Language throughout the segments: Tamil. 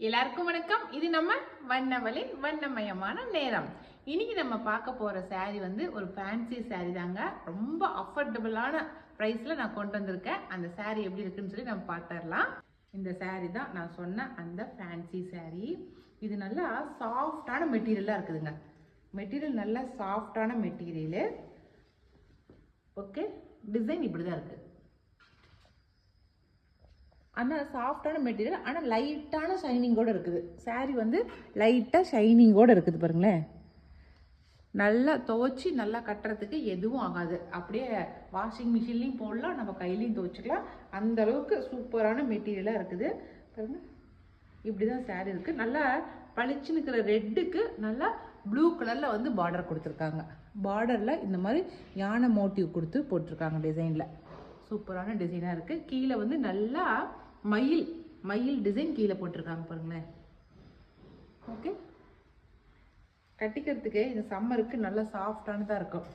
எல்லாருக்கும் வணக்கம். இது நம்ம வண்ணவலின் வண்ணமயமான நேரம். இன்னைக்கு நம்ம பார்க்க போற saree வந்து ஒரு ஃபேன்சி saree தாங்க. ரொம்ப அஃபோர்டபுளான பிரைஸ்ல நான் கொண்டு வந்திருக்கேன். அந்த saree எப்படி இருக்குன்னு சொல்லி நம்ம பார்த்துடலாம். இந்த saree தான் நான் சொன்ன அந்த ஃபேன்சி saree. இது நல்லா சாஃப்டான மெட்டீரியலா இருக்குதுங்க. மெட்டீரியல் நல்லா சாஃப்டான மெட்டீரியல். ஓகே, டிசைன் இப்படிதான் இருக்கு. ஆனால் சாஃப்டான மெட்டீரியல், ஆனால் லைட்டான ஷைனிங்கோடு இருக்குது. சாரீ வந்து லைட்டாக ஷைனிங்கோடு இருக்குது பாருங்களேன். நல்லா துவைச்சி நல்லா கட்டுறதுக்கு எதுவும் ஆகாது. அப்படியே வாஷிங் மிஷின்லேயும் போடலாம், நம்ம கையிலையும் துவைச்சிக்கலாம். அந்த அளவுக்கு சூப்பரான மெட்டீரியலாக இருக்குது பாருங்க. இப்படி தான் சாரீ இருக்குது. நல்லா பளிச்சுன்னு இருக்கிற ரெட்டுக்கு நல்லா ப்ளூ கலரில் வந்து பார்டர் கொடுத்துருக்காங்க. பார்டரில் இந்த மாதிரி யானை மோட்டிவ் கொடுத்து போட்டிருக்காங்க. டிசைனில் சூப்பரான டிசைனாக இருக்குது. கீழே வந்து நல்லா மயில் டிசைன் கீழே போட்டிருக்காங்க பாருங்களேன். ஓகே, கட்டிக்கிறதுக்கு இந்த சம்மருக்கு நல்லா சாஃப்டானதாக இருக்கும்.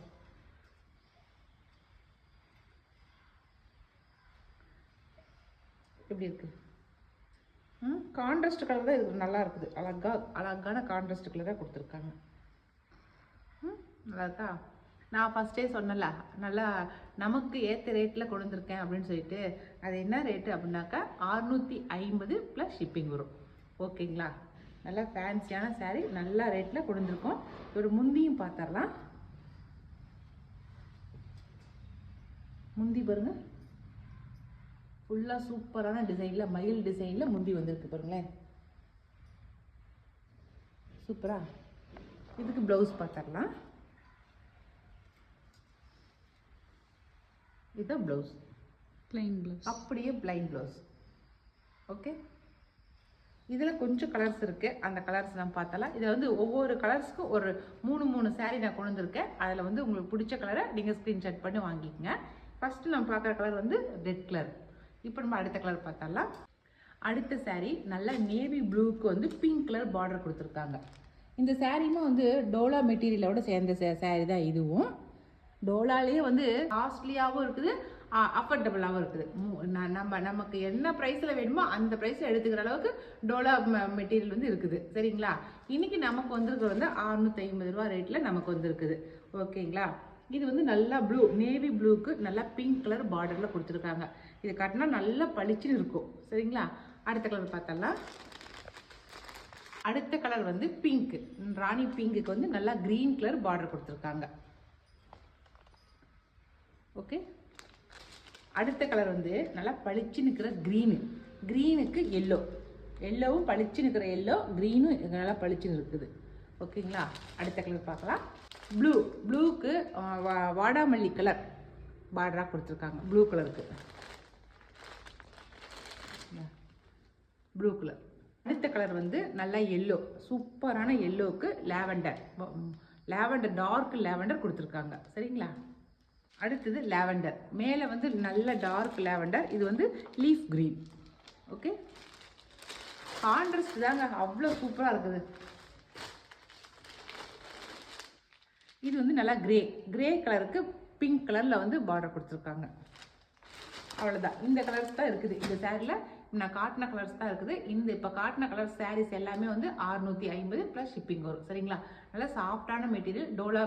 எப்படி இருக்கு? கான்ட்ராஸ்ட் கலர் தான் இது நல்லா இருக்குது. அழகான கான்ட்ராஸ்ட் கலராக கொடுத்துருக்காங்க. நல்லா இருக்கா? நான் ஃபஸ்ட்டே சொன்னல, நல்லா நமக்கு ஏற்ற ரேட்டில் கொண்டு வந்திருக்கேன் அப்படின்னு சொல்லிட்டு. அது என்ன ரேட்டு அப்படின்னாக்கா 650 ப்ளஸ் ஷிப்பிங் வரும். ஓகேங்களா? நல்லா ஃபேன்சியான சாரீ, நல்லா ரேட்டில் கொண்டு வந்திருக்கோம். ஒரு முந்தியும் பார்த்துடலாம். முந்தி பாருங்க, ஃபுல்லாக சூப்பரான டிசைனில் மயில் டிசைனில் முந்தி வந்திருக்கு பாருங்களேன். சூப்பரா. இதுக்கு ப்ளவுஸ் பார்த்துடலாம். இதுதான் ப்ளவுஸ், பிளைன் ப்ளவுஸ், அப்படியே பிளைன் ப்ளவுஸ். ஓகே, இதில் கொஞ்சம் கலர்ஸ் இருக்குது. அந்த கலர்ஸ் நம்ம பார்த்தலாம். இதில் வந்து ஒவ்வொரு கலர்ஸ்க்கும் ஒரு மூணு சாரீ நான் கொண்டு வந்திருக்கேன். அதில் வந்து உங்களுக்கு பிடிச்ச கலரை நீங்கள் ஸ்க்ரீன்ஷாட் பண்ணி வாங்கிக்கோங்க. ஃபஸ்ட்டு நம்ம பார்க்குற கலர் வந்து ரெட் கலர். இப்போ நம்ம அடுத்த கலர் பார்த்தலாம். அடுத்த சாரீ நல்லா நேவி ப்ளூவுக்கு வந்து பிங்க் கலர் பார்டர் கொடுத்துருக்காங்க. இந்த சாரீமே வந்து டோலா மெட்டீரியலோட சேர்ந்த சாரீ தான் இதுவும். டோலாலேயே வந்து காஸ்ட்லியாகவும் இருக்குது, அஃபோர்டபுளாகவும் இருக்குது. நமக்கு என்ன ப்ரைஸில் வேணுமோ அந்த ப்ரைஸில் எடுத்துக்கிற அளவுக்கு டோலா மெட்டீரியல் வந்து இருக்குது. சரிங்களா? இன்றைக்கி நமக்கு வந்துருக்கிறது வந்து 650 ரூபா ரேட்டில் நமக்கு வந்துருக்குது. ஓகேங்களா? இது வந்து நல்லா ப்ளூ, நேவி ப்ளூக்கு நல்லா பிங்க் கலர் பார்டரில் கொடுத்துருக்காங்க. இது கட்டினா நல்லா பளிச்சுன்னு இருக்கும். சரிங்களா? அடுத்த கலர் பார்த்தலாம். அடுத்த கலர் வந்து பிங்க், ராணி பிங்க்குக்கு வந்து நல்லா க்ரீன் கலர் பார்டர் கொடுத்துருக்காங்க. ஓகே, அடுத்த கலர் வந்து நல்லா பளிச்சு நிற்கிற க்ரீனுக்கு எல்லோவும் பளிச்சு நிற்கிற எல்லோ, க்ரீனும் நல்லா பளிச்சுன்னு இருக்குது. ஓகேங்களா? அடுத்த கலர் பார்க்கலாம். ப்ளூக்கு வாடாமல்லி கலர் பார்டராக கொடுத்துருக்காங்க. ப்ளூ கலருக்கு ப்ளூ கலர். அடுத்த கலர் வந்து நல்லா எல்லோ, சூப்பரான எல்லோவுக்கு லேவண்டர் டார்க் லேவண்டர் கொடுத்துருக்காங்க. சரிங்களா? அடுத்தது லேவண்டர். மேலே வந்து நல்ல டார்க் லேவண்டர், இது வந்து லீஃப் க்ரீன். ஓகே, கான்ட்ராஸ்ட் தாங்க, அவ்வளோ சூப்பராக இருக்குது. இது வந்து நல்லா கிரே கலருக்கு பிங்க் கலரில் வந்து பார்டர் கொடுத்துருக்காங்க. அவ்வளோதான், இந்த கலர்ஸ் தான் இருக்குது இந்த சாரியில். நான் காட்டின கலர்ஸ் தான் இருக்குது. இப்போ காட்டின கலர் சாரீஸ் எல்லாமே வந்து 650 ப்ளஸ் ஷிப்பிங் வரும். சரிங்களா? நல்லா சாஃப்டான மெட்டீரியல் டோலா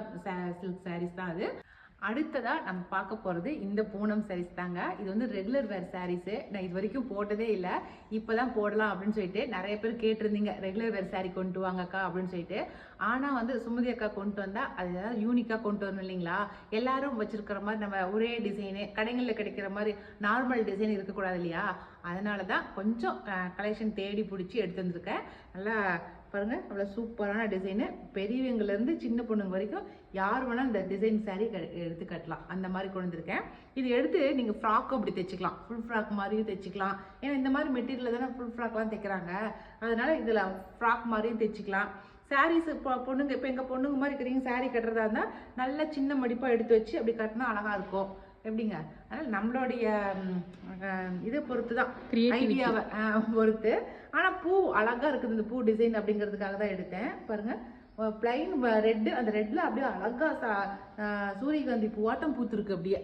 சில்க் சாரீஸ் தான் அது. அடுத்ததாக நம்ம பார்க்க போகிறது இந்த பூனம் சாரீஸ் தாங்க. இது வந்து ரெகுலர் வேர் சாரீஸு. நான் இது வரைக்கும் போட்டதே இல்லை, இப்போ தான் போடலாம் அப்படின்னு சொல்லிட்டு நிறைய பேர் கேட்டிருந்தீங்க, ரெகுலர் வேர் சாரீ கொண்டு வாங்கக்கா அப்படின்னு சொல்லிட்டு. ஆனால் வந்து சுமதி அக்கா கொண்டு வந்தால் அது ஏதாவது யூனிக்காக கொண்டு வரணும் இல்லைங்களா? எல்லாரும் வச்சுருக்கிற மாதிரி நம்ம ஒரே டிசைனு கடைகளில் கிடைக்கிற மாதிரி நார்மல் டிசைன் இருக்கக்கூடாது இல்லையா? அதனால தான் கொஞ்சம் கலெக்ஷன் தேடி பிடிச்சி எடுத்து வந்திருக்கேன். நல்லா பாருங்கள், அவ்வளோ சூப்பரான டிசைனு. பெரியவங்கலேருந்து சின்ன பொண்ணுங்க வரைக்கும் யார் வேணாலும் இந்த டிசைன் சாரீ எடுத்து கட்டலாம். அந்த மாதிரி கொண்டு வந்திருக்கேன். இது எடுத்து நீங்கள் ஃப்ராக்கும் அப்படி தைச்சிக்கலாம், ஃபுல் ஃப்ராக் மாதிரியும் தைச்சிக்கலாம். ஏன்னா இந்த மாதிரி மெட்டீரியலில் தானே ஃபுல் ஃப்ராக்லாம் தைக்கிறாங்க. அதனால் இதில் ஃப்ராக் மாதிரியும் தைச்சிக்கலாம். சாரீஸ் இப்போ பொண்ணுங்க, இப்போ எங்கள் பொண்ணுங்க மாதிரி இருக்கிறீங்க, சாரீ கட்டுறதா இருந்தால் நல்ல சின்ன மடிப்பாக எடுத்து வச்சு அப்படி கட்டினா அழகாக இருக்கும். எப்படிங்க? அதனால் நம்மளுடைய இதை பொறுத்து தான், ஐடியாவை பொறுத்து. ஆனால் பூ அழகாக இருக்குது. இந்த பூ டிசைன் அப்படிங்கிறதுக்காக தான் எடுத்தேன். பாருங்கள், பிளைன் ரெட்டு, அந்த ரெட்டில் அப்படியே அழகாக சூரியகாந்தி பூவாட்டம் பூத்துருக்கு. அப்படியே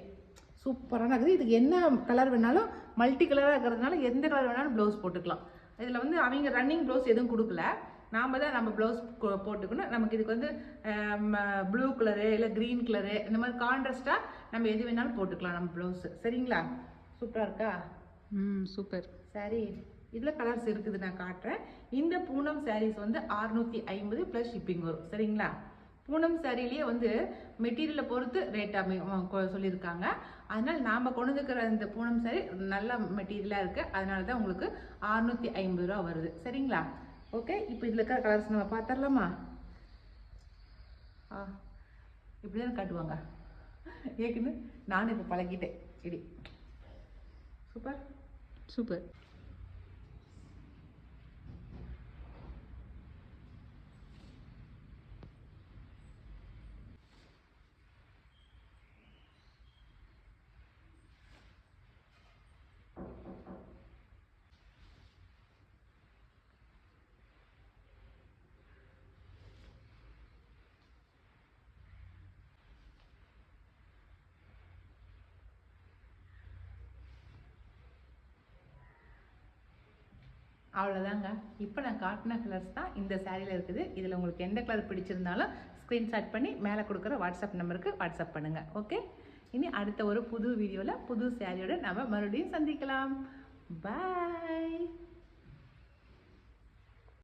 சூப்பரான இருக்குது. இதுக்கு என்ன கலர் வேணாலும் மல்டி கலராக இருக்கிறதுனால எந்த கலர் வேணாலும் ப்ளவுஸ் போட்டுக்கலாம். இதில் வந்து அவங்க ரன்னிங் ப்ளவுஸ் எதுவும் கொடுக்கல, நாம் தான் நம்ம ப்ளவுஸ் போட்டுக்கணும். நமக்கு இதுக்கு வந்து ப்ளூ கலரு இல்லை க்ரீன் கலரு இந்த மாதிரி கான்ட்ராஸ்டாக நம்ம எது வேணாலும் போட்டுக்கலாம் நம்ம ப்ளவுஸு. சரிங்களா? சூப்பராக இருக்கா? சூப்பர். சரி, இதில் கலர்ஸ் இருக்குது, நான் காட்டுறேன். இந்த பூனம் சாரீஸ் வந்து 650 ப்ளஸ் ஷிப்பிங் வரும். சரிங்களா? பூனம் சாரிலேயே வந்து மெட்டீரியலை பொறுத்து ரேட்டாக சொல்லியிருக்காங்க. அதனால் நாம் கொண்டு வந்துக்கிற இந்த பூனம் சாரி நல்ல மெட்டீரியலாக இருக்குது. அதனால தான் உங்களுக்கு 650 ரூபா வருது. சரிங்களா? ஓகே, இப்போ இதில் இருக்கிற கலர்ஸ் நம்ம பார்த்துடலாமா? இப்படி தான் காட்டுவாங்க ஏற்கனவே, நானும் இப்போ பழகிட்டேன். இப்படி சூப்பர் சூப்பர். அவ்வளோதாங்க. இப்போ நான் காட்டின கலர்ஸ் தான் இந்த சாரியில் இருக்குது. இதில் உங்களுக்கு எந்த கலர் பிடிச்சிருந்தாலும் ஸ்க்ரீன்ஷாட் பண்ணி மேலே கொடுக்குற வாட்ஸ்அப் நம்பருக்கு வாட்ஸ்அப் பண்ணுங்கள். ஓகே, இனி அடுத்த ஒரு புது வீடியோவில் புது சாரியோட நம்ம மறுபடியும் சந்திக்கலாம். பாய்.